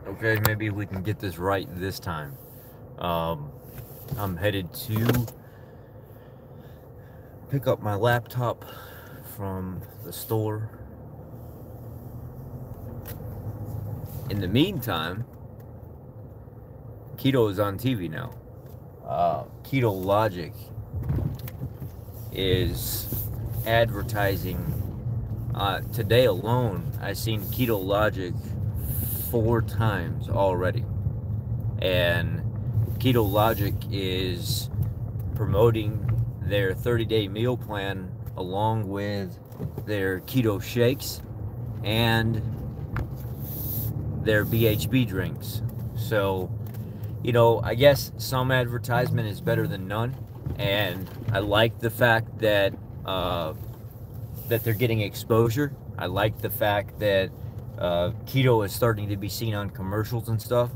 Okay, maybe we can get this right this time. I'm headed to pick up my laptop from the store. In the meantime, Keto is on TV now. Keto Logic is advertising. Today alone, I've seen Keto Logic 4 times already. And Keto Logic is promoting their 30-day meal plan along with their keto shakes and their BHB drinks. So, you know, I guess some advertisement is better than none, and I like the fact that that they're getting exposure. I like the fact that keto is starting to be seen on commercials and stuff.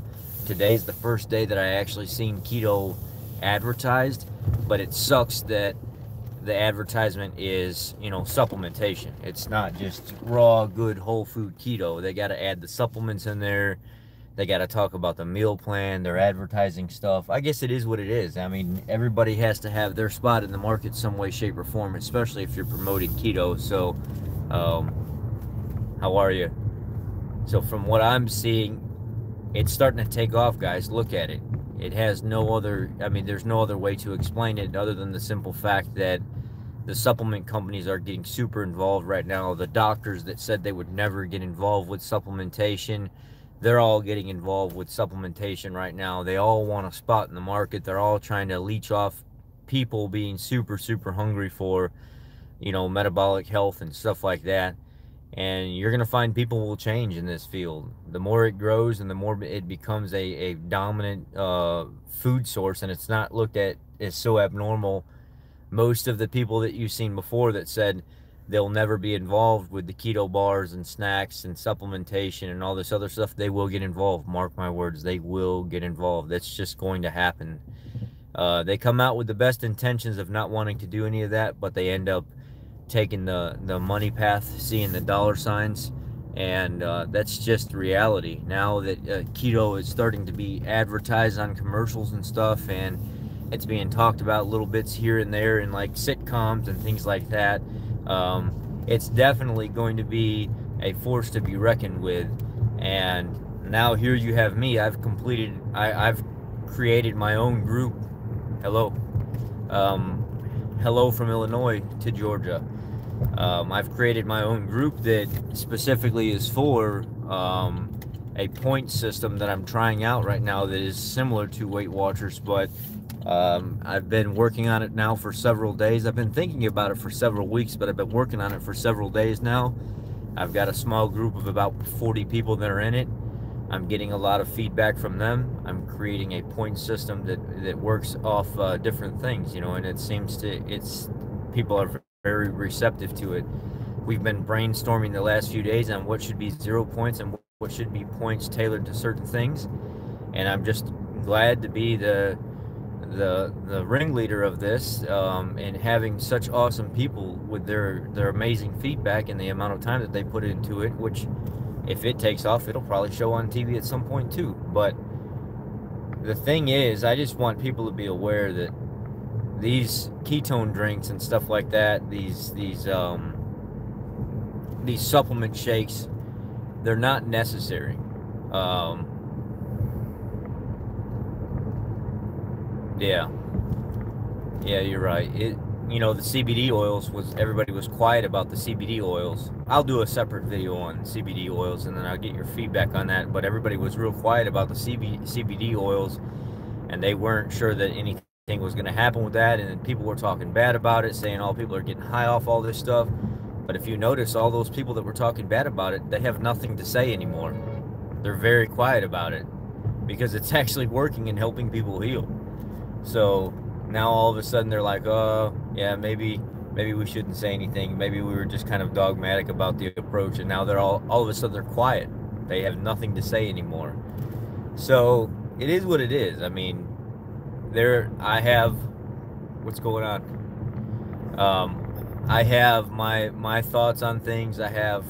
Today's the first day that I actually seen keto advertised, but it sucks that the advertisement is, you know, supplementation. It's not just raw, good, whole food keto. They got to add the supplements in there. They got to talk about the meal plan. They're advertising stuff. I guess it is what it is. I mean, everybody has to have their spot in the market some way, shape, or form, especially if you're promoting keto. So, how are you? So from what I'm seeing, it's starting to take off, guys. Look at it. It has no other, I mean, there's no other way to explain it other than the simple fact that the supplement companies are getting super involved right now. The doctors that said they would never get involved with supplementation, they're all getting involved with supplementation right now. They all want a spot in the market. They're all trying to leech off people being super, super hungry for, you know, metabolic health and stuff like that. And you're going to find people will change in this field. The more it grows and the more it becomes a dominant food source, and it's not looked at as so abnormal. Most of the people that you've seen before that said they'll never be involved with the keto bars and snacks and supplementation and all this other stuff, they will get involved. Mark my words, they will get involved. That's just going to happen. They come out with the best intentions of not wanting to do any of that, but they end up taking the money path, seeing the dollar signs, and that's just reality. Now that keto is starting to be advertised on commercials and stuff, and it's being talked about little bits here and there in like sitcoms and things like that, it's definitely going to be a force to be reckoned with. And now here you have me. I've created my own group. Hello. Hello from Illinois to Georgia. I've created my own group that specifically is for a point system that I'm trying out right now that is similar to Weight Watchers, but I've been working on it now for several days. I've been thinking about it for several weeks, but I've been working on it for several days now. I've got a small group of about 40 people that are in it. I'm getting a lot of feedback from them. I'm creating a point system that works off different things, you know, and it seems to, people are very receptive to it. We've been brainstorming the last few days on what should be 0 points and what should be points tailored to certain things. And I'm just glad to be the ringleader of this, and having such awesome people with their amazing feedback and the amount of time that they put into it, which if it takes off, it'll probably show on TV at some point too. But the thing is, I just want people to be aware that these ketone drinks and stuff like that, these supplement shakes, they're not necessary. Yeah, you're right. You know, the CBD oils everybody was quiet about the CBD oils. I'll do a separate video on CBD oils, and then I'll get your feedback on that. But everybody was real quiet about the CBD oils, and they weren't sure that anything was going to happen with that. And then people were talking bad about it, saying all people are getting high off all this stuff. But if you notice, all those people that were talking bad about it, they have nothing to say anymore. They're very quiet about it because it's actually working and helping people heal. So now all of a sudden they're like, oh, yeah, maybe we shouldn't say anything. Maybe we were just kind of dogmatic about the approach. And now they're all of a sudden they're quiet. They have nothing to say anymore. So it is what it is. I mean, I have, what's going on? I have my thoughts on things. I have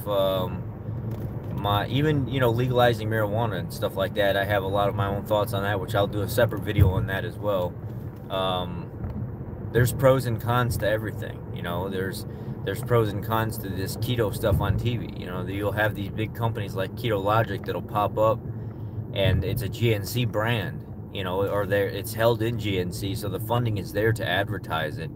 my even legalizing marijuana and stuff like that. I have a lot of my own thoughts on that, which I'll do a separate video on that as well. Um, there's pros and cons to everything. There's pros and cons to this keto stuff on TV. You'll have these big companies like Keto Logic that'll pop up, and it's a GNC brand, or it's held in GNC, so the funding is there to advertise it,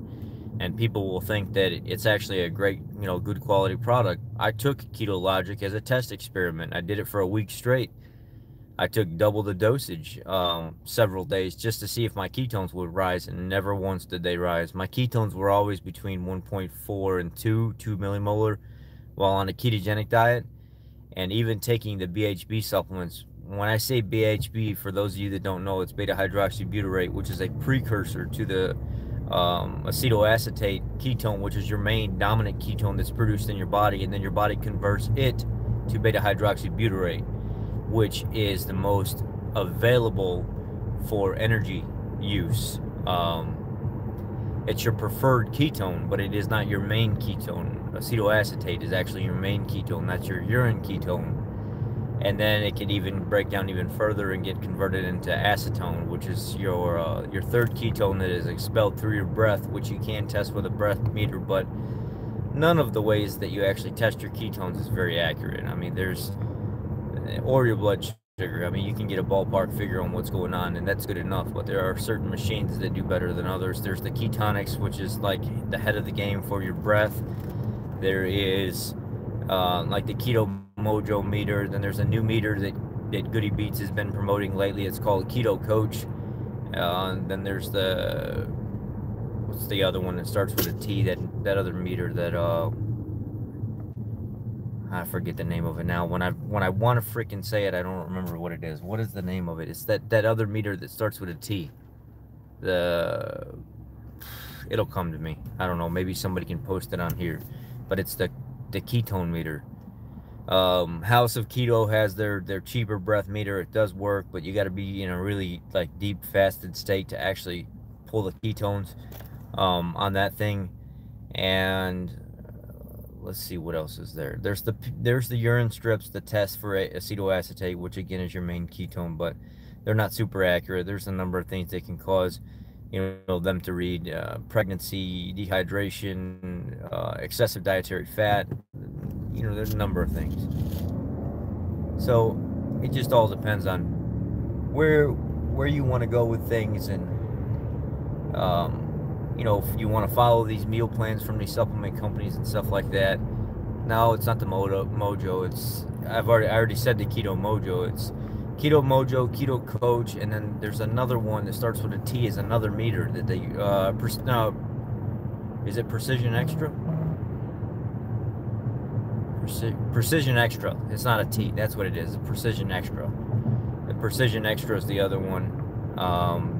and people will think that it's actually a great, good quality product. I took Keto Logic as a test experiment. I did it for a week straight. I took double the dosage several days just to see if my ketones would rise, and never once did they rise. My ketones were always between 1.4 and 2 millimolar while on a ketogenic diet, and even taking the BHB supplements. When I say BHB, for those of you that don't know, it's beta hydroxybutyrate, which is a precursor to the acetoacetate ketone, which is your main dominant ketone that's produced in your body, and then your body converts it to beta hydroxybutyrate, which is the most available for energy use. It's your preferred ketone, but it is not your main ketone. Acetoacetate is actually your main ketone. That's your urine ketone. And then it can even break down even further and get converted into acetone, which is your third ketone that is expelled through your breath, which you can test with a breath meter, but none of the ways that you actually test your ketones is very accurate. I mean, or your blood sugar. I mean, you can get a ballpark figure on what's going on, and that's good enough, but there are certain machines that do better than others. There's the Ketonics, which is like the head of the game for your breath. There is like the Keto Mojo meter. Then there's a new meter that Goody Beats has been promoting lately. It's called Keto Coach. Then there's what's the other one that starts with a T, that other meter that I forget the name of it now. When I want to freaking say it, I don't remember what it is. What is the name of it? It's that other meter that starts with a T. It'll come to me. I don't know. Maybe somebody can post it on here. But it's the ketone meter. House of Keto has their cheaper breath meter. It does work, but you got to be in a really like deep fasted state to actually pull the ketones on that thing. And let's see what else is there. There's the urine strips, the test for acetoacetate, which again is your main ketone, but they're not super accurate. There's a number of things that can cause them to read: pregnancy, dehydration, excessive dietary fat. There's a number of things. So it just all depends on where you want to go with things, and if you want to follow these meal plans from these supplement companies and stuff like that. No, it's not the Mojo. I already said the Keto Mojo. It's Keto Mojo, Keto Coach, and then there's another one that starts with a T, is another meter that they is it Precision Extra? Precision Extra. It's not a T. That's what it is. Precision Extra. The Precision Extra is the other one.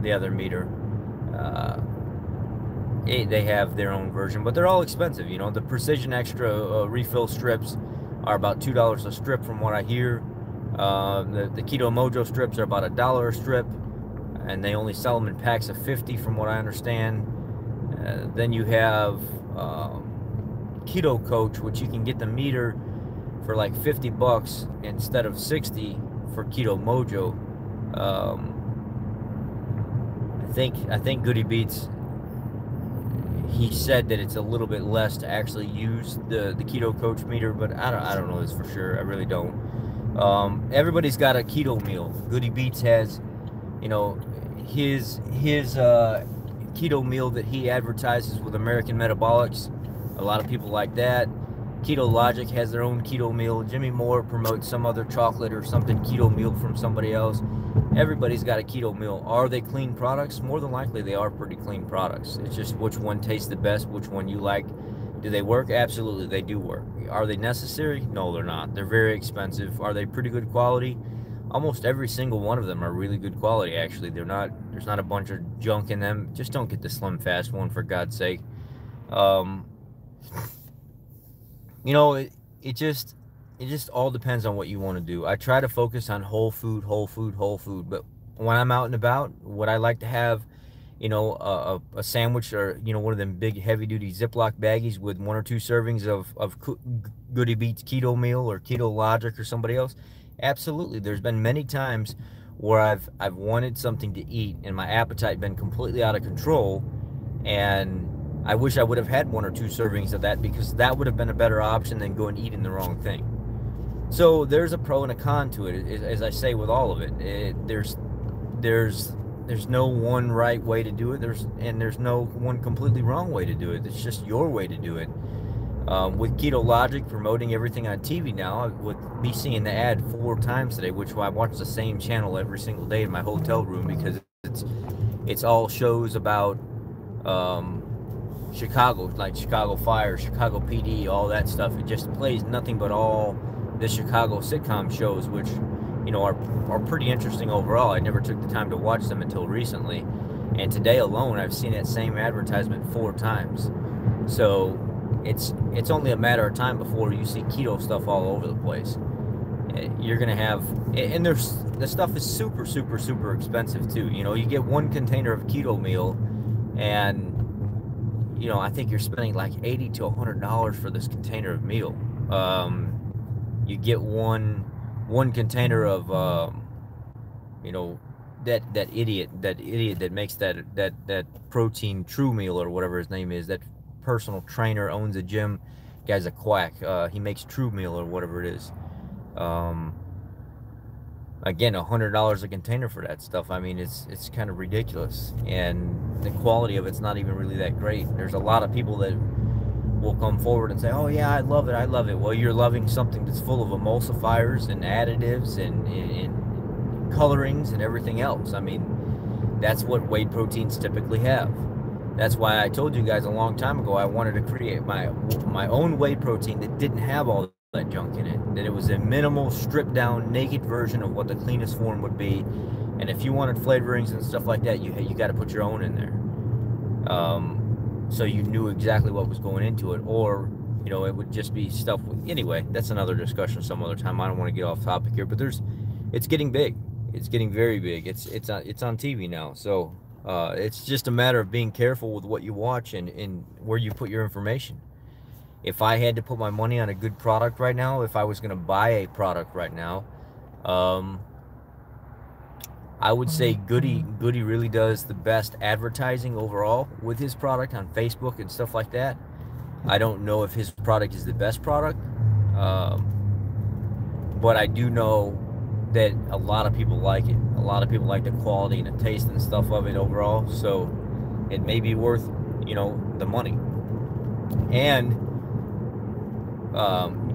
The other meter. They have their own version, but they're all expensive. The Precision Extra refill strips are about $2 a strip from what I hear. The Keto Mojo strips are about $1 a strip, and they only sell them in packs of 50 from what I understand. Then you have Keto Coach, which you can get the meter for like $50 instead of 60 for Keto Mojo. I think Goody Beats, he said that it's a little bit less to actually use the Keto Coach meter, but I don't know this for sure. I really don't. Everybody's got a keto meal. Goody Beats has, his keto meal that he advertises with American Metabolics. A lot of people like that. Keto Logic has their own keto meal. Jimmy Moore promotes some other chocolate or something keto meal from somebody else. Everybody's got a keto meal. Are they clean products? More than likely they are pretty clean products. It's just which one tastes the best, which one you like. Do they work? Absolutely, they do work. Are they necessary? No, they're not. They're very expensive. Are they pretty good quality? Almost every single one of them are really good quality, actually. There's not a bunch of junk in them. Just don't get the Slim Fast one, for God's sake. It just all depends on what you want to do. I try to focus on whole food, but when I'm out and about, what I like to have you know, a sandwich, or, you know, one of them big heavy-duty Ziploc baggies with 1 or 2 servings of Goody Beats Keto Meal or Keto Logic or somebody else? Absolutely. There's been many times where I've wanted something to eat and my appetite been completely out of control, and I wish I would have had 1 or 2 servings of that, because that would have been a better option than going eating the wrong thing. So there's a pro and a con to it, as I say with all of it. There's no one right way to do it. There's no one completely wrong way to do it. It's just your way to do it. With Keto Logic promoting everything on TV now, with me seeing the ad 4 times today, which I watch the same channel every single day in my hotel room, because it's all shows about Chicago, like Chicago Fire, Chicago PD, all that stuff. It just plays nothing but all the Chicago sitcom shows, which, you know, are pretty interesting overall. I never took the time to watch them until recently, and today alone I've seen that same advertisement 4 times. So it's only a matter of time before you see keto stuff all over the place. You're gonna have, and the stuff is super, super, super expensive too. You know, you get 1 container of keto meal, and, you know, I think you're spending like $80 to $100 for this container of meal. You get one container of, you know, that idiot that makes that protein true meal, or whatever his name is. That personal trainer, owns a gym. Guy's a quack. He makes true meal or whatever it is. Again, $100 a container for that stuff. I mean, it's kind of ridiculous, and the quality of it's not even really that great. There's a lot of people that will come forward and say, oh yeah, I love it. Well, you're loving something that's full of emulsifiers and additives and colorings and everything else. I mean, that's what whey proteins typically have. That's why I told you guys a long time ago I wanted to create my own whey protein that didn't have all that junk in it, that it was a minimal, stripped down, naked version of what the cleanest form would be. And if you wanted flavorings and stuff like that, you got to put your own in there. So you knew exactly what was going into it, or, you know, it would just be stuff with, anyway, that's another discussion some other time. I don't want to get off topic here, but it's getting big. It's getting very big. It's on TV now. So it's just a matter of being careful with what you watch and where you put your information. If I had to put my money on a good product right now, if I was going to buy a product right now, I would say Goody really does the best advertising overall with his product on Facebook and stuff like that. I don't know if his product is the best product, but I do know that a lot of people like it. A lot of people like the quality and the taste and stuff of it overall, so it may be worth, you know, the money. And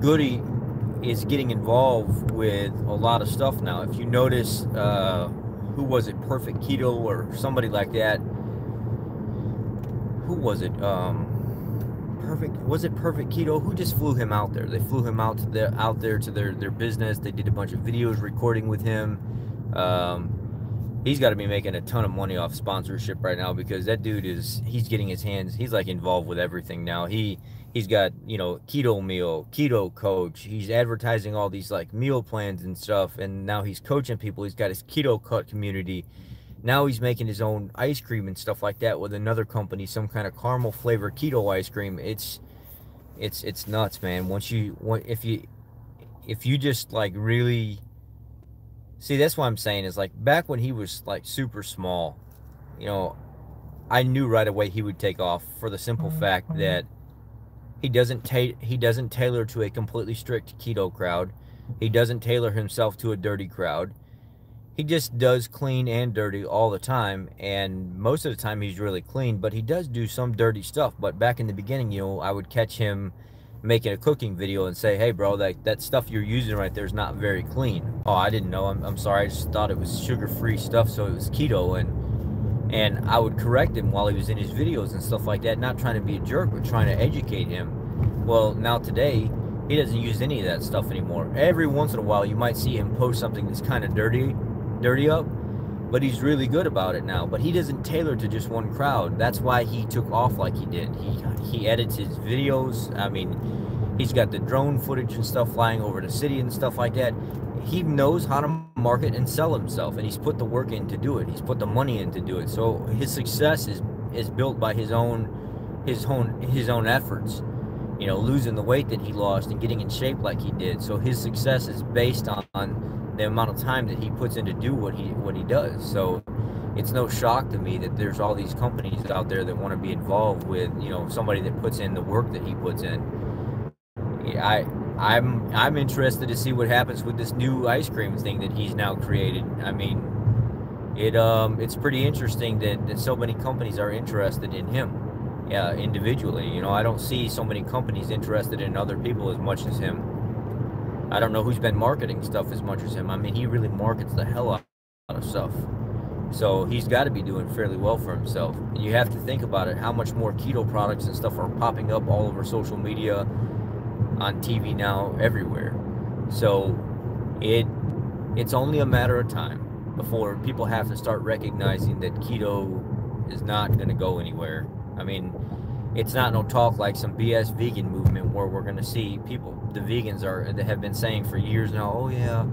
Goody is getting involved with a lot of stuff now. If you notice, who was it, Perfect Keto or somebody like that? Who was it? Was it Perfect Keto? Who just flew him out there? They flew him out there to their business. They did a bunch of videos recording with him. He's got to be making a ton of money off sponsorship right now, because that dude he's getting his hands, he's like involved with everything now. He's got, you know, keto meal, keto coach. He's advertising all these like meal plans and stuff, and now he's coaching people. He's got his keto cut community. Now he's making his own ice cream and stuff like that with another company, some kind of caramel flavor keto ice cream. It's nuts, man. If you just like really see, that's what I'm saying, is like back when he was like super small, you know, I knew right away he would take off, for the simple fact that he doesn't tailor to a completely strict keto crowd. He doesn't tailor himself to a dirty crowd. He just does clean and dirty all the time, and most of the time he's really clean, but he does do some dirty stuff. But back in the beginning, you know, I would catch him making a cooking video and say, hey bro, that stuff you're using right there is not very clean. Oh, I didn't know. I'm sorry. I just thought it was sugar-free stuff, so it was keto. And I would correct him while he was in his videos and stuff like that, not trying to be a jerk, but trying to educate him. Well, now today, he doesn't use any of that stuff anymore. Every once in a while, you might see him post something that's kind of dirty up, but he's really good about it now. But he doesn't tailor to just one crowd. That's why he took off like he did. He edits his videos. I mean, He's got the drone footage and stuff flying over the city and stuff like that. He knows how to market and sell himself, and he's put the work in to do it. He's put the money in to do it. So his success is built by his own efforts. You know, losing the weight that he lost and getting in shape like he did. So his success is based on the amount of time that he puts in to do what he does. So it's no shock to me that there's all these companies out there that want to be involved with, you know, somebody that puts in the work that he puts in. I'm interested to see what happens with this new ice cream thing that he's now created. I mean, it's pretty interesting that so many companies are interested in him. Yeah, individually. You know, I don't see so many companies interested in other people as much as him. I don't know who's been marketing stuff as much as him. I mean, he really markets the hell out of stuff. So he's got to be doing fairly well for himself. And you have to think about it, how much more keto products and stuff are popping up all over social media, on TV now, everywhere. So it's only a matter of time before people have to start recognizing that keto is not going to go anywhere. I mean, it's not no talk like some BS vegan movement where we're going to see people, the vegans that have been saying for years now, oh yeah,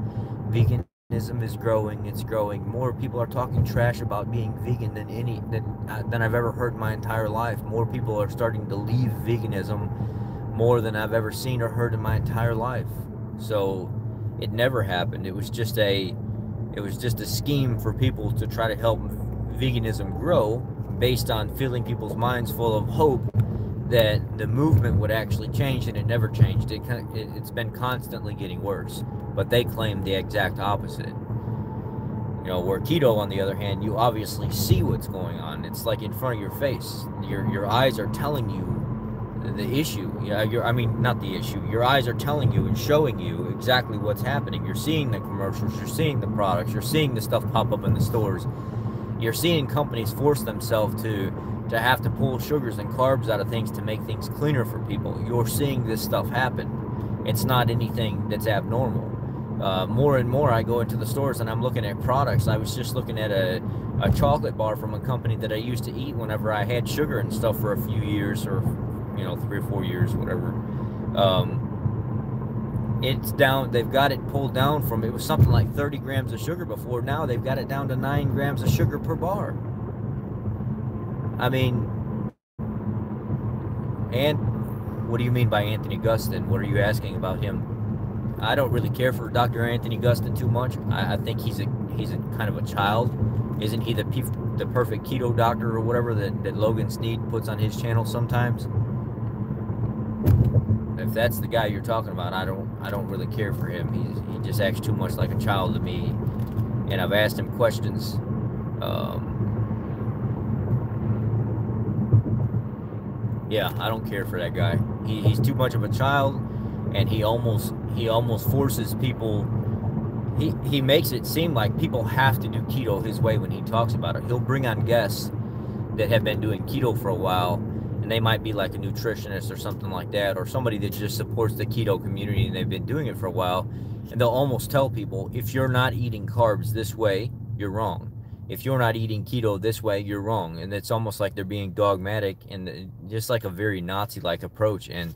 veganism is growing, it's growing. More people are talking trash about being vegan than I've ever heard in my entire life. More people are starting to leave veganism more than I've ever seen or heard in my entire life. So it never happened. It was just a scheme for people to try to help veganism grow, based on filling people's minds full of hope that the movement would actually change, and it never changed. It's been constantly getting worse, but they claim the exact opposite. You know, where keto, on the other hand, you obviously see what's going on. It's like in front of your face. Your eyes are telling you the issue. Yeah, not the issue. Your eyes are telling you and showing you exactly what's happening. You're seeing the commercials, you're seeing the products, you're seeing the stuff pop up in the stores. You're seeing companies force themselves to have to pull sugars and carbs out of things to make things cleaner for people. You're seeing this stuff happen. It's not anything that's abnormal. More and more I go into the stores and I'm looking at products. I was just looking at a chocolate bar from a company that I used to eat whenever I had sugar and stuff for a few years, or 3 or 4 years, whatever. It's down, they've got it pulled down from, it was something like 30 grams of sugar before. Now they've got it down to 9 grams of sugar per bar. I mean, and what do you mean by Anthony Gustin? What are you asking about him? I don't really care for Dr. Anthony Gustin too much. I think he's a kind of a child. Isn't he the perfect keto doctor or whatever that Logan Sneed puts on his channel sometimes? If that's the guy you're talking about, I don't really care for him. He just acts too much like a child to me. And I've asked him questions. Yeah, I don't care for that guy. He's too much of a child, and he almost forces people. He makes it seem like people have to do keto his way when he talks about it. He'll bring on guests that have been doing keto for a while, and they might be like a nutritionist or something like that, or somebody that just supports the keto community and they've been doing it for a while, and they'll almost tell people, if you're not eating carbs this way, you're wrong. If you're not eating keto this way, you're wrong. And it's almost like they're being dogmatic and just like a very Nazi-like approach. And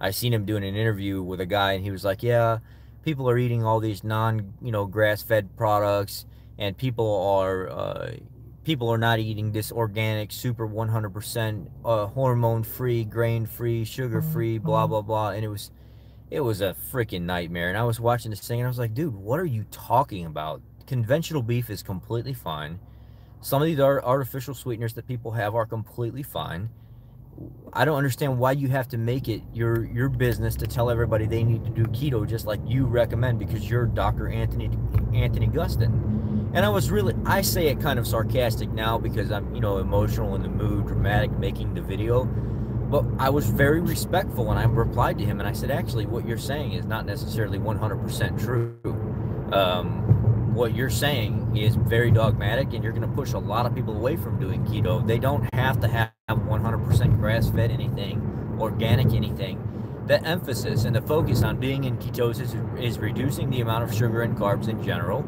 I seen him doing an interview with a guy, and he was like, yeah, people are eating all these grass-fed products, and people are not eating this organic, super 100% hormone-free, grain-free, sugar-free, blah, blah, blah. And it was a freaking nightmare. And I was watching this thing, and I was like, dude, what are you talking about? Conventional beef is completely fine. Some of these artificial sweeteners that people have are completely fine. I don't understand why you have to make it your business to tell everybody they need to do keto just like you recommend because you're Dr. Anthony Gustin. And I say it kind of sarcastic now because I'm, emotional in the mood, dramatic, making the video. But I was very respectful when I replied to him, and I said, actually, what you're saying is not necessarily 100% true. What you're saying is very dogmatic, and you're going to push a lot of people away from doing keto. They don't have to have 100% grass-fed anything, organic anything. The emphasis and the focus on being in ketosis is reducing the amount of sugar and carbs in general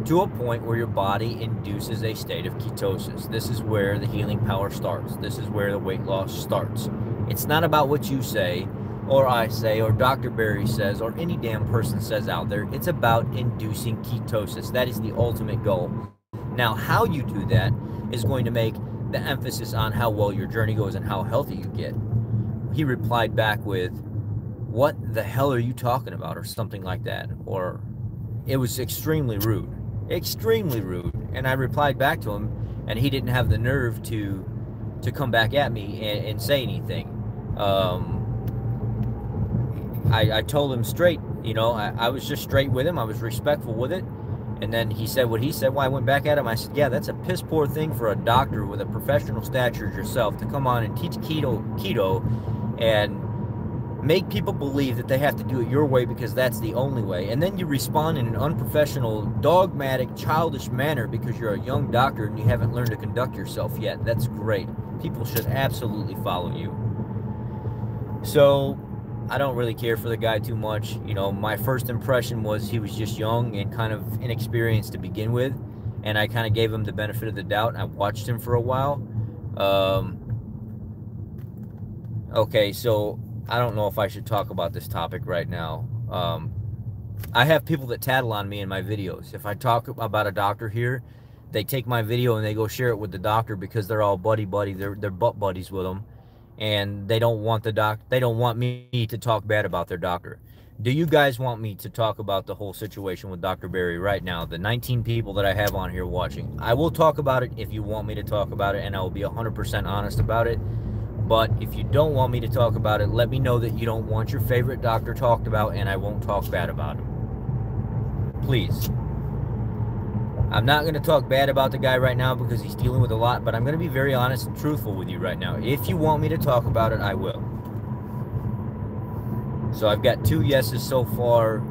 to a point where your body induces a state of ketosis. This is where the healing power starts. This is where the weight loss starts. It's not about what you say. or I say, or Dr. Berry says, or any damn person says out there, it's about inducing ketosis. That is the ultimate goal. Now, how you do that is going to make the emphasis on how well your journey goes and how healthy you get. He replied back with, "What the hell are you talking about?" or something like that. Or it was extremely rude. Extremely rude. And I replied back to him, and he didn't have the nerve to come back at me and say anything. I told him straight, you know, I was just straight with him. I was respectful with it. And then he said what he said. Well, I went back at him. I said, yeah, that's a piss poor thing for a doctor with a professional stature as yourself to come on and teach keto and make people believe that they have to do it your way because that's the only way. And then you respond in an unprofessional, dogmatic, childish manner because you're a young doctor and you haven't learned to conduct yourself yet. That's great. People should absolutely follow you. So I don't really care for the guy too much. You know, my first impression was he was just young and kind of inexperienced to begin with. And I kind of gave him the benefit of the doubt. And I watched him for a while. Okay, so I don't know if I should talk about this topic right now. I have people that tattle on me in my videos. If I talk about a doctor here, they take my video and they go share it with the doctor because they're all buddy-buddy. They're butt buddies with them. And they don't want they don't want me to talk bad about their doctor. Do you guys want me to talk about the whole situation with Dr. Berry right now? The 19 people that I have on here watching. I will talk about it if you want me to talk about it, and I will be 100% honest about it. But if you don't want me to talk about it, let me know that you don't want your favorite doctor talked about, and I won't talk bad about him. Please. I'm not going to talk bad about the guy right now because he's dealing with a lot, but I'm going to be very honest and truthful with you right now. If you want me to talk about it, I will. So I've got 2 yeses so far,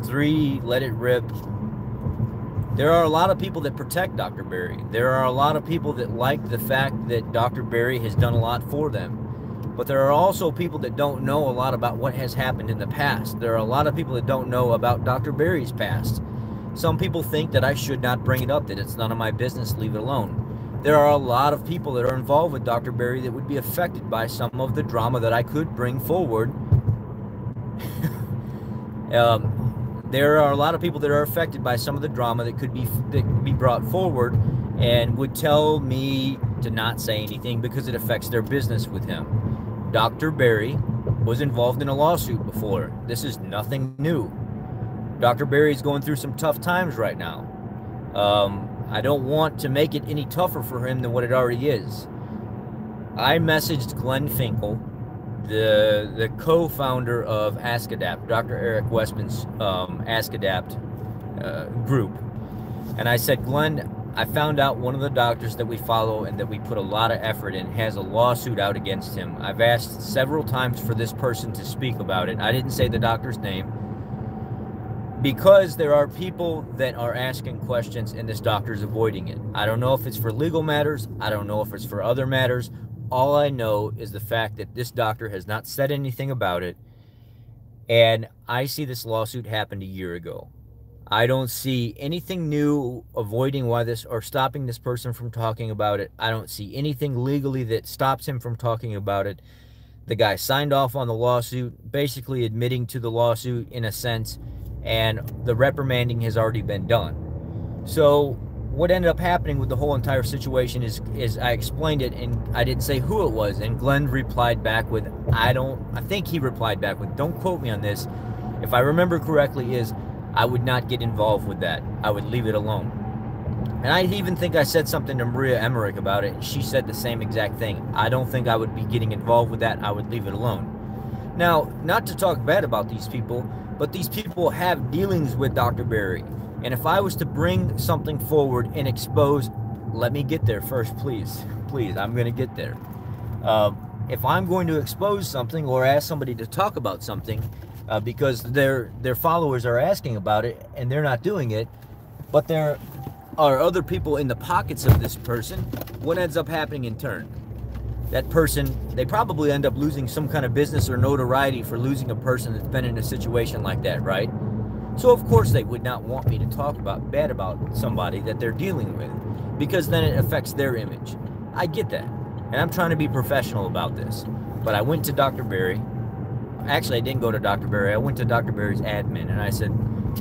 3 let it rip. There are a lot of people that protect Dr. Berry. There are a lot of people that like the fact that Dr. Berry has done a lot for them. But there are also people that don't know a lot about what has happened in the past. There are a lot of people that don't know about Dr. Berry's past. Some people think that I should not bring it up, that it's none of my business, leave it alone. There are a lot of people that are involved with Dr. Berry that would be affected by some of the drama that I could bring forward. There are a lot of people that are affected by some of the drama that could be brought forward and would tell me to not say anything because it affects their business with him. Dr. Berry was involved in a lawsuit before. This is nothing new. Dr. Berry is going through some tough times right now. I don't want to make it any tougher for him than what it already is. I messaged Glenn Finkel, the co-founder of AskAdapt, Dr. Eric Westman's AskAdapt group. And I said, Glenn, I found out one of the doctors that we follow and that we put a lot of effort in has a lawsuit out against him. I've asked several times for this person to speak about it. I didn't say the doctor's name. Because there are people that are asking questions and this doctor's avoiding it. I don't know if it's for legal matters. I don't know if it's for other matters. All I know is the fact that this doctor has not said anything about it. And I see this lawsuit happened a year ago. I don't see anything new avoiding why this or stopping this person from talking about it. I don't see anything legally that stops him from talking about it. The guy signed off on the lawsuit, basically admitting to the lawsuit in a sense. And the reprimanding has already been done. So what ended up happening with the whole entire situation is I explained it and I didn't say who it was, and Glenn replied back with, I think he replied back with, don't quote me on this, if I remember correctly, is I would not get involved with that. I would leave it alone. And I even think I said something to Maria Emmerich about it, and she said the same exact thing. I don't think I would be getting involved with that. I would leave it alone. Now, not to talk bad about these people, but these people have dealings with Dr. Berry. And if I was to bring something forward and expose, let me get there first, please. Please, I'm going to get there. If I'm going to expose something or ask somebody to talk about something because their followers are asking about it and they're not doing it, but there are other people in the pockets of this person, what ends up happening in turn? That person, they probably end up losing some kind of business or notoriety for losing a person that's been in a situation like that, right? So of course they would not want me to talk bad about somebody that they're dealing with, because then it affects their image. I get that, and I'm trying to be professional about this. But I went to Dr. Berry, actually, I didn't go to Dr. Berry. I went to Dr. Berry's admin, and I said,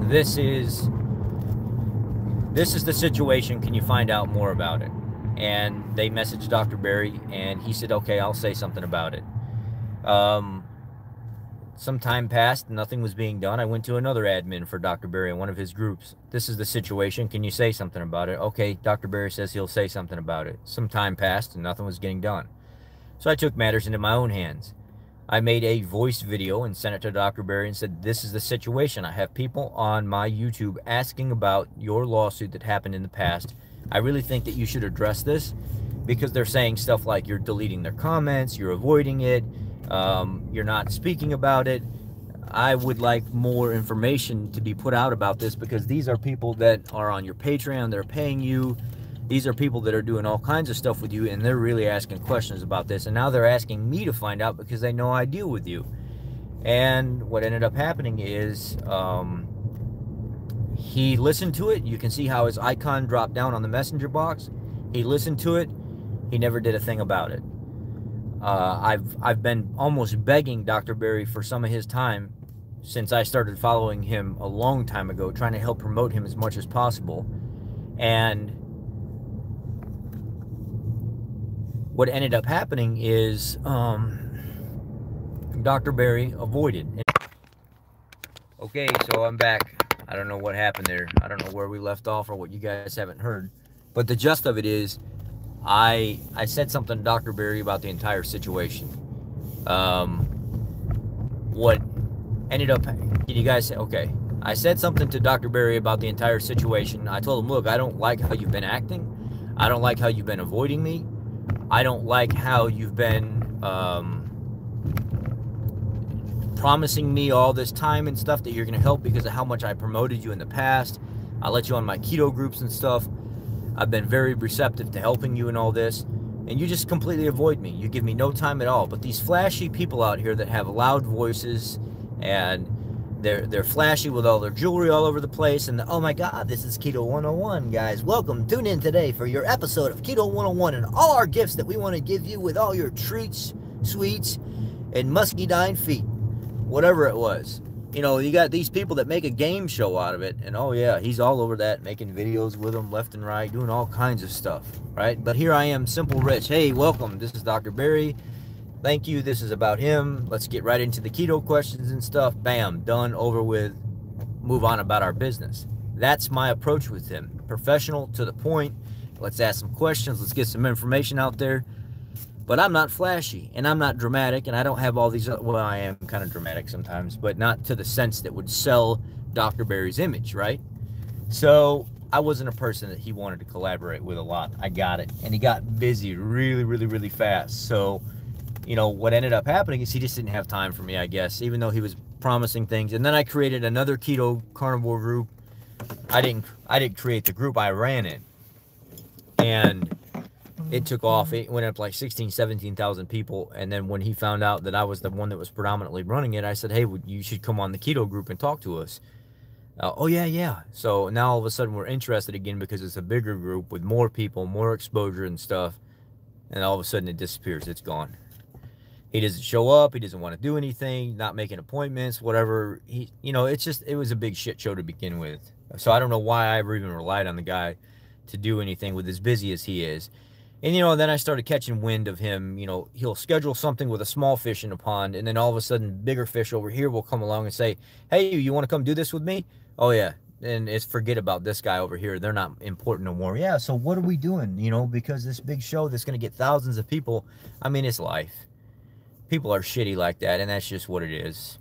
this is the situation. Can you find out more about it? And they messaged Dr. Berry, and he said, okay, I'll say something about it. Some time passed, nothing was being done. I went to another admin for Dr. Berry in one of his groups. This is the situation. Can you say something about it? Okay, Dr. Berry says he'll say something about it. Some time passed, and nothing was getting done. So I took matters into my own hands. I made a voice video and sent it to Dr. Berry and said, this is the situation. I have people on my YouTube asking about your lawsuit that happened in the past. I really think that you should address this, because they're saying stuff like you're deleting their comments, you're avoiding it, you're not speaking about it. I would like more information to be put out about this, because these are people that are on your Patreon, they're paying you. These are people that are doing all kinds of stuff with you, and they're really asking questions about this. And now they're asking me to find out because they know I deal with you. And what ended up happening is he listened to it. You can see how his icon dropped down on the messenger box. He listened to it. He never did a thing about it. I've been almost begging Dr. Berry for some of his time since I started following him a long time ago, trying to help promote him as much as possible. And what ended up happening is Dr. Berry avoided. Okay, so I'm back. I don't know what happened there. I don't know where we left off or what you guys haven't heard. But the gist of it is, I said something to Dr. Berry about the entire situation. What ended up, did you guys say, okay, I said something to Dr. Berry about the entire situation. I told him, look, I don't like how you've been acting. I don't like how you've been avoiding me. I don't like how you've been promising me all this time and stuff that you're going to help because of how much I promoted you in the past. I let you on my keto groups and stuff. I've been very receptive to helping you in all this, and you just completely avoid me. You give me no time at all. But these flashy people out here that have loud voices, and they're flashy with all their jewelry all over the place, and oh my God, this is Keto 101, guys. Welcome, tune in today for your episode of Keto 101 and all our gifts that we want to give you with all your treats, sweets, and musky-dine feet, whatever it was. You know, you got these people that make a game show out of it, and oh yeah, he's all over that, making videos with them left and right, doing all kinds of stuff, right? But here I am, Simple Rich. Hey, welcome. This is Dr. Berry. Thank you. This is about him. Let's get right into the keto questions and stuff. Bam, done, over with, move on about our business. That's my approach with him. Professional, to the point. Let's ask some questions. Let's get some information out there. But I'm not flashy, and I'm not dramatic, and I don't have all these, well, I am kind of dramatic sometimes, but not to the sense that would sell Dr. Berry's image, right? So I wasn't a person that he wanted to collaborate with a lot. I got it. And he got busy really, really, really fast. So, you know, what ended up happening is he just didn't have time for me, I guess, even though he was promising things. And then I created another keto carnivore group. I didn't create the group, I ran it. And it took off. It went up like 16, 17,000 people. And then when he found out that I was the one that was predominantly running it, I said, hey, you should come on the keto group and talk to us. Oh, yeah. So now all of a sudden we're interested again because it's a bigger group with more people, more exposure and stuff. And all of a sudden it disappears. It's gone. He doesn't show up. He doesn't want to do anything, not making appointments, whatever. You know, it was a big shit show to begin with. So I don't know why I ever even relied on the guy to do anything with as busy as he is. And, you know, then I started catching wind of him. You know, he'll schedule something with a small fish in a pond, and then all of a sudden, bigger fish over here will come along and say, hey, you want to come do this with me? Oh, yeah. And it's forget about this guy over here. They're not important no more. Yeah, so what are we doing? You know, because this big show that's going to get thousands of people, I mean, it's life. People are shitty like that, and that's just what it is.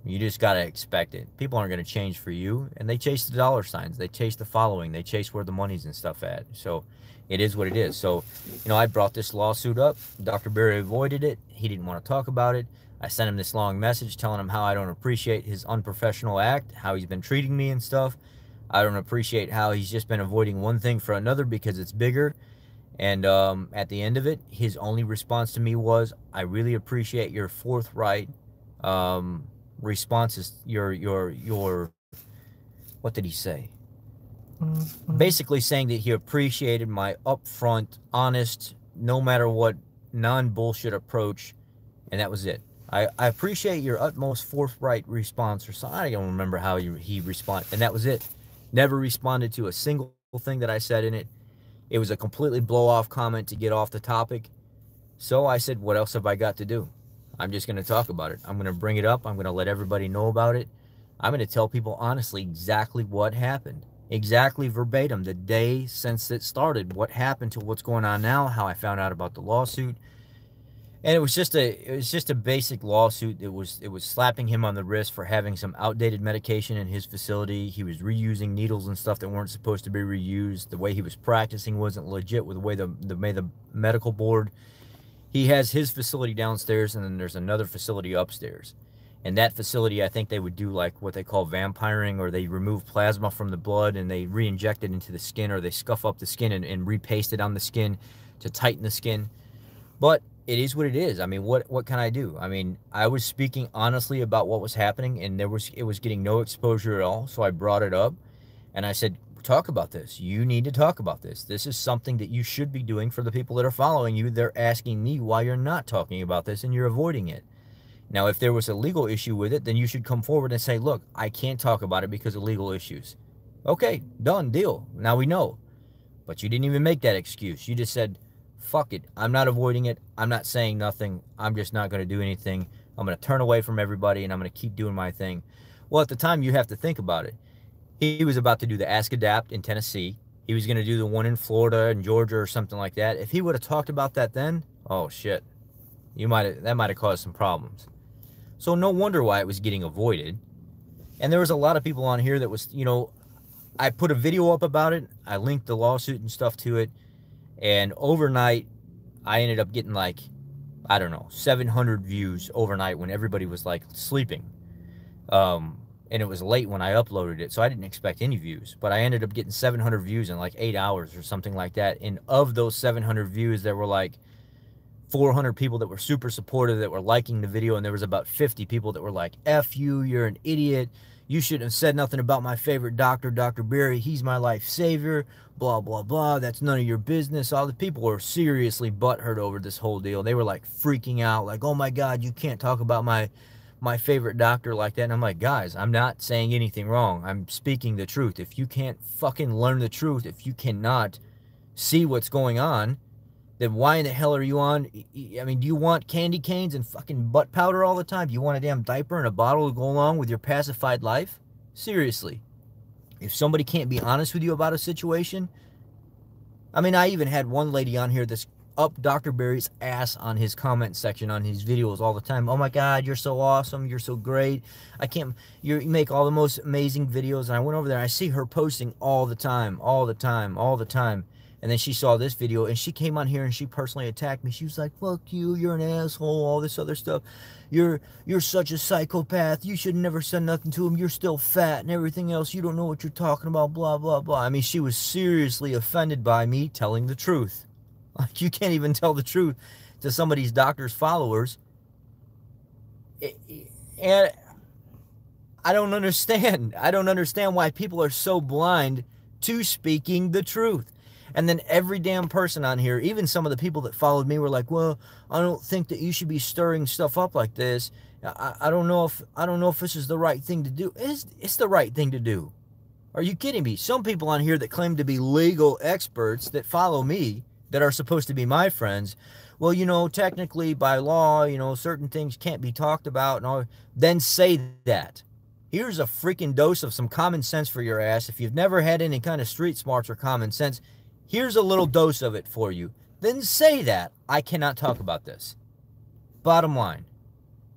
You just got to expect it. People aren't going to change for you, and they chase the dollar signs. They chase the following. They chase where the money's and stuff at. So it is what it is. So, you know, I brought this lawsuit up. Dr. Berry avoided it. He didn't want to talk about it. I sent him this long message telling him how I don't appreciate his unprofessional act, how he's been treating me and stuff. I don't appreciate how he's just been avoiding one thing for another because it's bigger. And at the end of it, his only response to me was, I really appreciate your forthright responses, your what did he say? Basically saying that he appreciated my upfront, honest, no matter what, non-bullshit approach, and that was it. I appreciate your utmost forthright response, or something. I don't remember how he responded, and that was it. Never responded to a single thing that I said in it. It was a completely blow-off comment to get off the topic. So I said, what else have I got to do? I'm just going to talk about it. I'm going to bring it up. I'm going to let everybody know about it. I'm going to tell people honestly exactly what happened. Exactly verbatim, the day since it started, what happened to what's going on now, how I found out about the lawsuit. And it was just a basic lawsuit. It was slapping him on the wrist for having some outdated medication in his facility. He was reusing needles and stuff that weren't supposed to be reused. The way he was practicing wasn't legit with the way the medical board. He has his facility downstairs, and then there's another facility upstairs. And that facility, I think they would do like what they call vampiring, or they remove plasma from the blood and they re-inject it into the skin, or they scuff up the skin and repaste it on the skin to tighten the skin. But it is what it is. I mean, what can I do? I mean, I was speaking honestly about what was happening, and it was getting no exposure at all. So I brought it up, and I said, talk about this. You need to talk about this. This is something that you should be doing for the people that are following you. They're asking me why you're not talking about this and you're avoiding it. Now, if there was a legal issue with it, then you should come forward and say, look, I can't talk about it because of legal issues. Okay, done, deal. Now we know. But you didn't even make that excuse. You just said, fuck it. I'm not avoiding it. I'm not saying nothing. I'm just not going to do anything. I'm going to turn away from everybody, and I'm going to keep doing my thing. Well, at the time, you have to think about it. He was about to do the Ask Adapt in Tennessee. He was going to do the one in Florida and Georgia or something like that. If he would have talked about that then, oh shit, that might have caused some problems. So no wonder why it was getting avoided. And there was a lot of people on here that was, I put a video up about it. I linked the lawsuit and stuff to it. And overnight, I ended up getting like, I don't know, 700 views overnight when everybody was like sleeping. And it was late when I uploaded it, so I didn't expect any views. But I ended up getting 700 views in like 8 hours or something like that. And of those 700 views, there were like 400 people that were super supportive, that were liking the video, and there was about 50 people that were like, F you, you're an idiot. You shouldn't have said nothing about my favorite doctor, Dr. Berry. He's my life savior, blah, blah, blah. That's none of your business. All the people were seriously butthurt over this whole deal. They were like freaking out, like, oh my God, you can't talk about my favorite doctor like that. And I'm like, guys, I'm not saying anything wrong. I'm speaking the truth. If you can't fucking learn the truth, if you cannot see what's going on, then why in the hell are you on? I mean, do you want candy canes and fucking butt powder all the time? Do you want a damn diaper and a bottle to go along with your pacified life? Seriously. If somebody can't be honest with you about a situation, I mean, I even had one lady on here that's up Dr. Berry's ass on his comment section on his videos all the time. Oh my God, you're so awesome. You're so great. You make all the most amazing videos. And I went over there and I see her posting all the time. And then she saw this video and she came on here and she personally attacked me. She was like, fuck you, you're an asshole, all this other stuff. You're such a psychopath. You should never said nothing to him. You're still fat and everything else. You don't know what you're talking about, blah, blah, blah. I mean, she was seriously offended by me telling the truth. Like, you can't even tell the truth to somebody's doctor's followers. And I don't understand. I don't understand why people are so blind to speaking the truth. And then every damn person on here, even some of the people that followed me, were like, well, I don't think that you should be stirring stuff up like this. I don't know if this is the right thing to do. It's the right thing to do. Are you kidding me? Some people on here that claim to be legal experts that follow me, that are supposed to be my friends, well, technically by law, certain things can't be talked about and all. Then say that. Here's a freaking dose of some common sense for your ass. If you've never had any kind of street smarts or common sense, here's a little dose of it for you. Then say that. I cannot talk about this. Bottom line.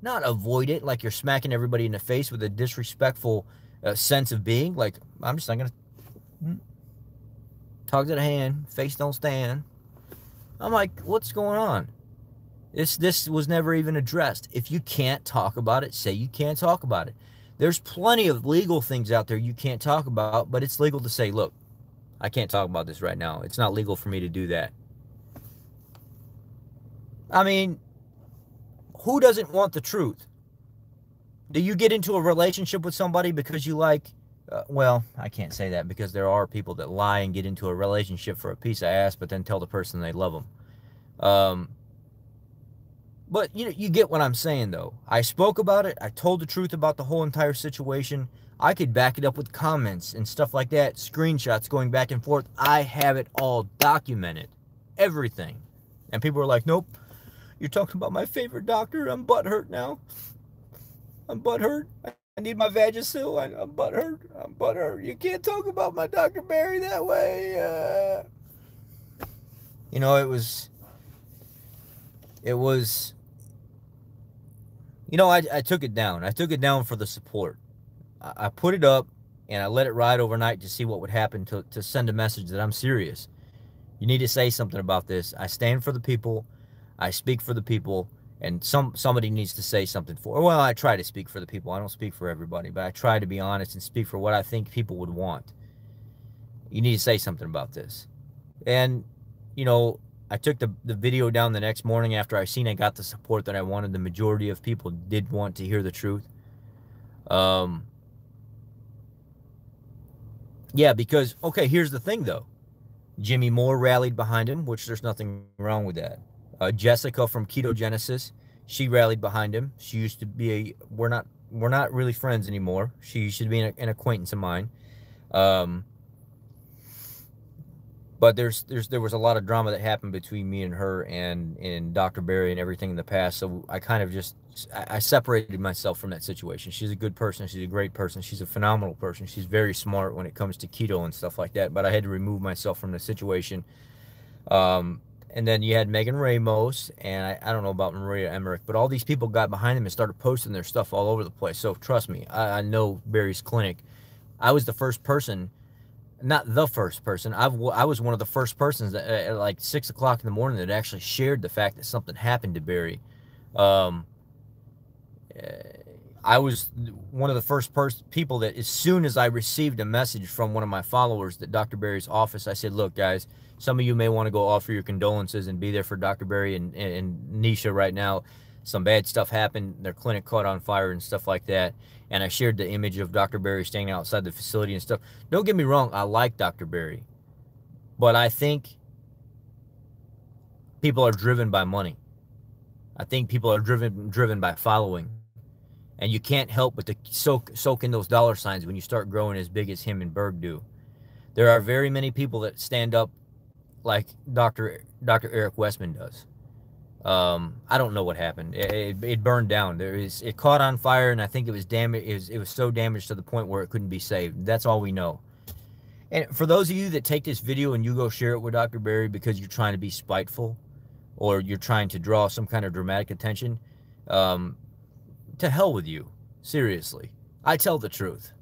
Not avoid it like you're smacking everybody in the face with a disrespectful sense of being. Like, I'm just not going to talk to the hand. Face don't stand. I'm like, what's going on? This was never even addressed. If you can't talk about it, say you can't talk about it. There's plenty of legal things out there you can't talk about, but it's legal to say, look, I can't talk about this right now. It's not legal for me to do that. I mean, who doesn't want the truth? Do you get into a relationship with somebody because you like, well, I can't say that because there are people that lie and get into a relationship for a piece of ass, but then tell the person they love them. But you get what I'm saying, though. I spoke about it. I told the truth about the whole entire situation. I could back it up with comments and stuff like that, screenshots going back and forth. I have it all documented, everything. And people are like, nope, you're talking about my favorite doctor. I'm butthurt now. I'm butthurt. I need my Vagisil. I'm butthurt. I'm butthurt. You can't talk about my Dr. Barry that way. You know, it was, you know, I took it down. I took it down for the support. I put it up and I let it ride overnight to see what would happen, to send a message that I'm serious. You need to say something about this. I stand for the people. I speak for the people. And somebody needs to say something for, well, I try to speak for the people. I don't speak for everybody, but I try to be honest and speak for what I think people would want. You need to say something about this. And, you know, I took the video down the next morning after I seen I got the support that I wanted. The majority of people did want to hear the truth. Yeah, because, okay, here's the thing, though. Jimmy Moore rallied behind him, which there's nothing wrong with that. Jessica from Ketogenesis, she rallied behind him. She used to be we're not really friends anymore. She used to be an acquaintance of mine. But there was a lot of drama that happened between me and her and Dr. Barry and everything in the past. So I kind of I separated myself from that situation. She's a good person. She's a great person. She's a phenomenal person. She's very smart when it comes to keto and stuff like that. But I had to remove myself from the situation. And then you had Megan Ramos, and I don't know about Maria Emmerich, but all these people got behind them and started posting their stuff all over the place. So trust me, I know Barry's clinic. I was the first person, not the first person. I was one of the first persons that, at like 6 o'clock in the morning, that actually shared the fact that something happened to Barry. I was one of the first people that, as soon as I received a message from one of my followers that Dr. Barry's office, I said, look, guys, some of you may want to go offer your condolences and be there for Dr. Barry and Nisha right now. Some bad stuff happened. Their clinic caught on fire and stuff like that. And I shared the image of Dr. Barry standing outside the facility and stuff. Don't get me wrong. I like Dr. Barry. But I think people are driven by money. I think people are driven by following. And you can't help but to soak in those dollar signs when you start growing as big as him and Berg do. There are very many people that stand up like Dr. Eric Westman does. I don't know what happened. It burned down. It caught on fire, and I think it was damaged. It was so damaged to the point where it couldn't be saved. That's all we know. And for those of you that take this video and you go share it with Dr. Barry because you're trying to be spiteful, or you're trying to draw some kind of dramatic attention, to hell with you. Seriously. I tell the truth.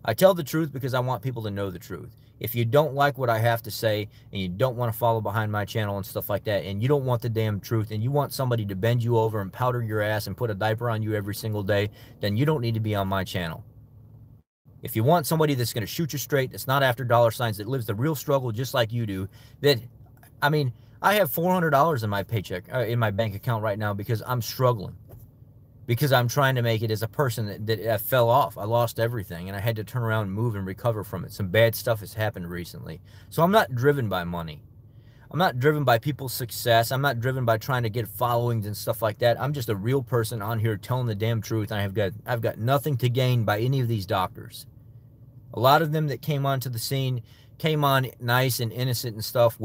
I tell the truth because I want people to know the truth. If you don't like what I have to say, and you don't want to follow behind my channel and stuff like that, and you don't want the damn truth, and you want somebody to bend you over and powder your ass and put a diaper on you every single day, then you don't need to be on my channel. If you want somebody that's going to shoot you straight, that's not after dollar signs, that lives the real struggle just like you do, that, I mean, I have $400 in my paycheck, in my bank account right now because I'm struggling. Because I'm trying to make it as a person that fell off. I lost everything, and I had to turn around and move and recover from it. Some bad stuff has happened recently. So I'm not driven by money. I'm not driven by people's success. I'm not driven by trying to get followings and stuff like that. I'm just a real person on here telling the damn truth, and I've got nothing to gain by any of these doctors. A lot of them that came onto the scene came on nice and innocent and stuff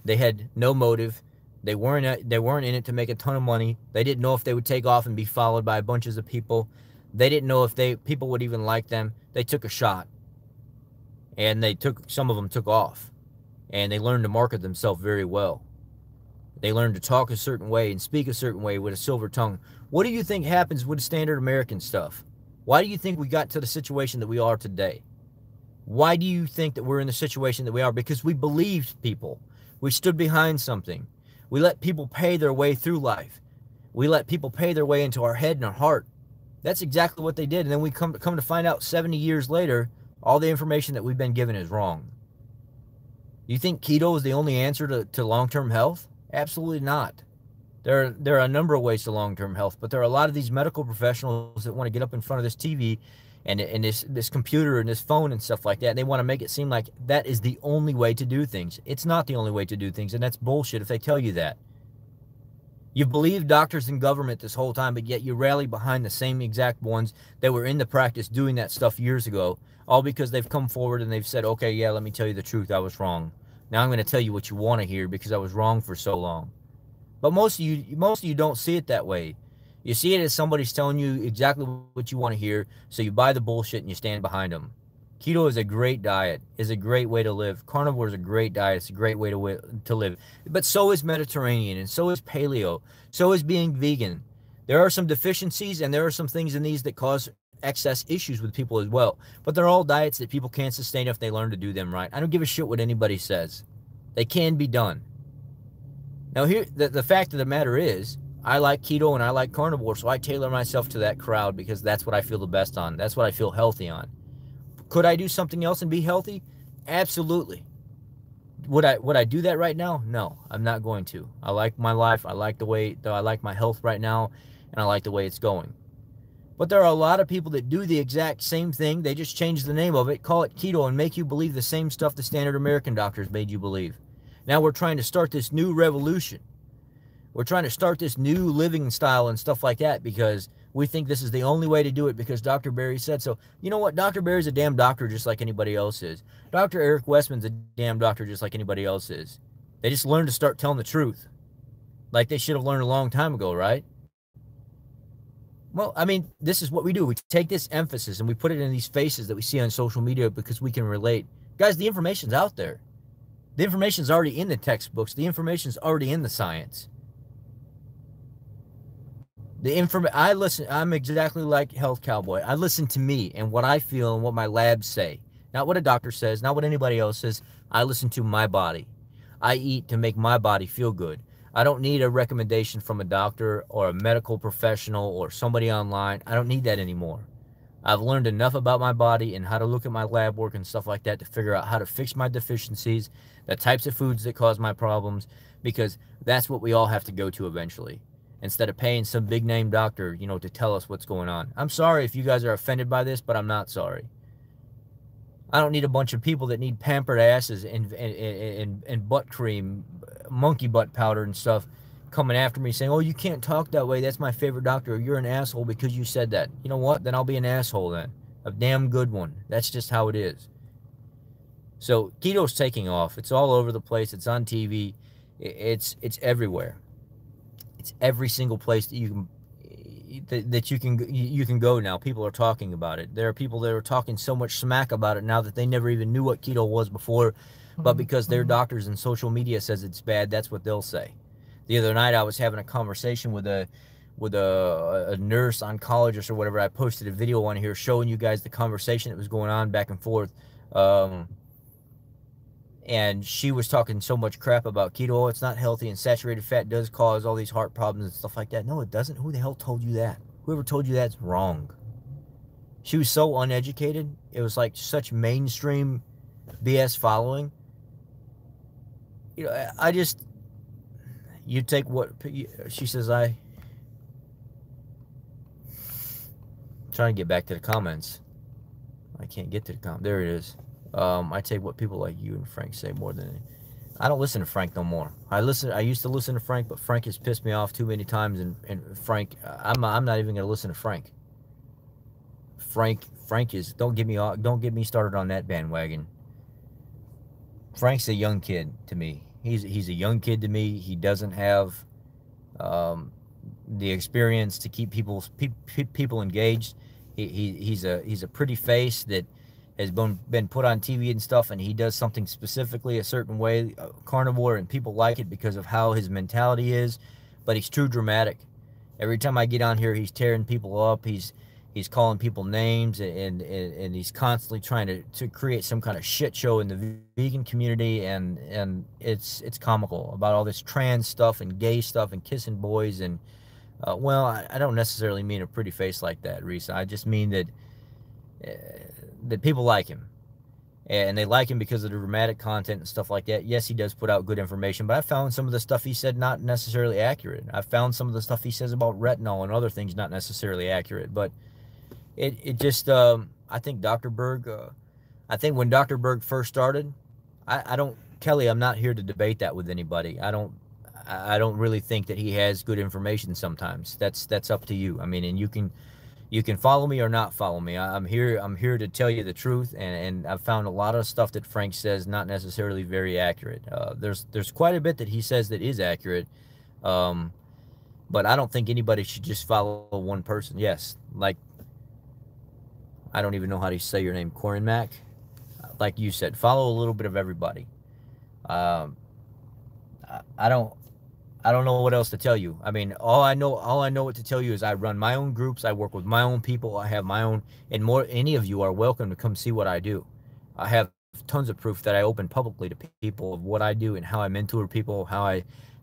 they had no motive. They weren't in it to make a ton of money. They didn't know if they would take off and be followed by bunches of people. They didn't know if people would even like them. They took a shot. And some of them took off. And they learned to market themselves very well. They learned to talk a certain way and speak a certain way with a silver tongue. What do you think happens with standard American stuff? Why do you think we got to the situation that we are today? Why do you think that we're in the situation that we are? Because we believed people. We stood behind something. We let people pay their way through life. We let people pay their way into our head and our heart. That's exactly what they did. And then we come to find out 70 years later, all the information that we've been given is wrong. You think keto is the only answer to long-term health? Absolutely not. There are a number of ways to long-term health, but there are a lot of these medical professionals that want to get up in front of this TV and this computer and this phone and stuff like that, and they want to make it seem like that is the only way to do things. It's not the only way to do things, and that's bullshit if they tell you that. You've believed doctors and government this whole time, but yet you rally behind the same exact ones that were in the practice doing that stuff years ago, all because they've come forward and they've said, okay, yeah, let me tell you the truth. I was wrong. Now I'm going to tell you what you want to hear because I was wrong for so long. But most of you don't see it that way. You see it as somebody's telling you exactly what you want to hear, so you buy the bullshit and you stand behind them. Keto is a great diet, is a great way to live. Carnivore is a great diet, it's a great way to live. But so is Mediterranean, and so is paleo, so is being vegan. There are some deficiencies, and there are some things in these that cause excess issues with people as well. But they're all diets that people can't sustain if they learn to do them right. I don't give a shit what anybody says. They can be done. Now, here, the fact of the matter is, I like keto and I like carnivore, so I tailor myself to that crowd because that's what I feel the best on. That's what I feel healthy on. Could I do something else and be healthy? Absolutely. Would I do that right now? No, I'm not going to. I like my life. I like I like my health right now, and I like the way it's going. But there are a lot of people that do the exact same thing. They just change the name of it, call it keto, and make you believe the same stuff the standard American doctors made you believe. Now we're trying to start this new revolution. We're trying to start this new living style and stuff like that because we think this is the only way to do it because Dr. Barry said so. You know what? Dr. Barry's a damn doctor just like anybody else is. Dr. Eric Westman's a damn doctor just like anybody else is. They just learned to start telling the truth. Like they should have learned a long time ago, right? Well, I mean, this is what we do. We take this emphasis and we put it in these faces that we see on social media because we can relate. Guys, the information's out there. The information's already in the textbooks. The information's already in the science. I'm exactly like Health Cowboy. I listen to me and what I feel and what my labs say. Not what a doctor says, not what anybody else says. I listen to my body. I eat to make my body feel good. I don't need a recommendation from a doctor or a medical professional or somebody online. I don't need that anymore. I've learned enough about my body and how to look at my lab work and stuff like that to figure out how to fix my deficiencies, the types of foods that cause my problems, because that's what we all have to go to eventually. Instead of paying some big name doctor, you know, to tell us what's going on. I'm sorry if you guys are offended by this, but I'm not sorry. I don't need a bunch of people that need pampered asses and butt cream, monkey butt powder and stuff coming after me saying, oh, you can't talk that way. That's my favorite doctor. You're an asshole because you said that. You know what? Then I'll be an asshole then. A damn good one. That's just how it is. So keto's taking off. It's all over the place. It's on TV. It's everywhere. It's every single place that you can go now. People are talking about it. There are people that are talking so much smack about it now that they never even knew what keto was before, but because their doctors and social media says it's bad, that's what they'll say. The other night I was having a conversation with a nurse oncologist or whatever. I posted a video on here showing you guys the conversation that was going on back and forth. And she was talking so much crap about keto. Oh, it's not healthy and saturated fat does cause all these heart problems and stuff like that. No, it doesn't. Who the hell told you that? Whoever told you that's wrong. She was so uneducated. It was like such mainstream BS following. You know, you take what she says. Trying to get back to the comments. I can't get to the comment. There it is. I take what people like you and Frank say more than I don't listen to Frank no more. I used to listen to Frank, but Frank has pissed me off too many times, and Frank, I'm not even going to listen to Frank. Frank is don't get me started on that bandwagon. Frank's a young kid to me. He's a young kid to me. He doesn't have the experience to keep people engaged. He's a pretty face that has been put on TV and stuff, and he does something specifically a certain way, carnivore, and people like it because of how his mentality is, but he's too dramatic. Every time I get on here, he's tearing people up, he's calling people names, and he's constantly trying to create some kind of shit show in the vegan community, and it's comical about all this trans stuff and gay stuff and kissing boys, and well, I don't necessarily mean a pretty face like that, Risa. I just mean that that people like him, and they like him because of the dramatic content and stuff like that. Yes, he does put out good information, but I found some of the stuff he said not necessarily accurate. I found some of the stuff he says about retinol and other things not necessarily accurate, but it just, I think Dr. Berg, I think when Dr. Berg first started, Kelly, I'm not here to debate that with anybody. I don't really think that he has good information sometimes. That's up to you. I mean, and you can follow me or not follow me. I'm here to tell you the truth, and I've found a lot of stuff that Frank says not necessarily very accurate. There's quite a bit that he says that is accurate, but I don't think anybody should just follow one person. Yes, like, I don't even know how to say your name, Corin Mac. Like you said, follow a little bit of everybody. Um, I don't know what else to tell you. I mean, all I know what to tell you is I run my own groups. I work with my own people. I have my own, and more. Any of you are welcome to come see what I do. I have tons of proof that I open publicly to people of what I do and how I mentor people, how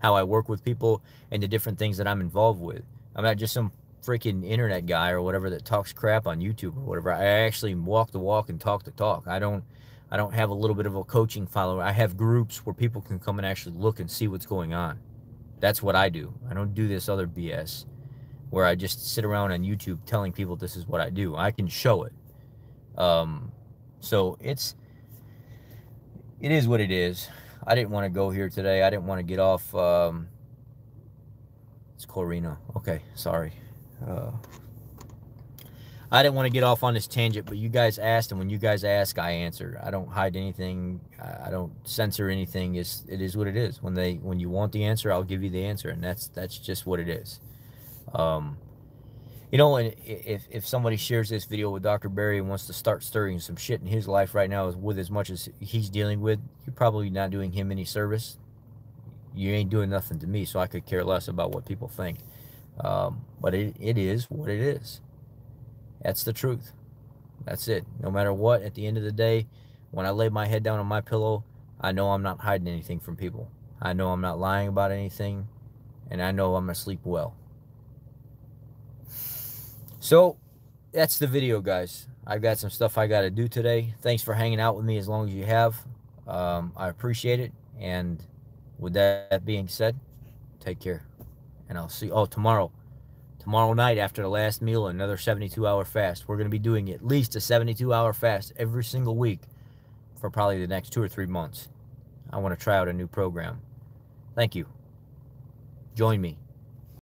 I work with people, and the different things that I'm involved with. I'm not just some freaking internet guy or whatever that talks crap on YouTube or whatever. I actually walk the walk and talk the talk. I don't have a little bit of a coaching follower. I have groups where people can come and actually look and see what's going on. That's what I do. I don't do this other BS where I just sit around on YouTube telling people this is what I do. I can show it. So it is what it is. I didn't want to go here today. I didn't want to get off. It's Corina. Okay, sorry. I didn't want to get off on this tangent, but you guys asked, and when you guys ask, I answer. I don't hide anything. I don't censor anything. It is what it is. When you want the answer, I'll give you the answer, and that's just what it is. You know, and if somebody shares this video with Dr. Barry and wants to start stirring some shit in his life right now with as much as he's dealing with, you're probably not doing him any service. You ain't doing nothing to me, so I could care less about what people think. But it is what it is. That's the truth. That's it. No matter what, at the end of the day, when I lay my head down on my pillow, I know I'm not hiding anything from people. I know I'm not lying about anything, and I know I'm going to sleep well. So, that's the video, guys. I've got some stuff I got to do today. Thanks for hanging out with me as long as you have. I appreciate it. And with that being said, take care. And I'll see you tomorrow. Tomorrow night after the last meal, another 72-hour fast. We're going to be doing at least a 72-hour fast every single week for probably the next 2 or 3 months. I want to try out a new program. Thank you. Join me.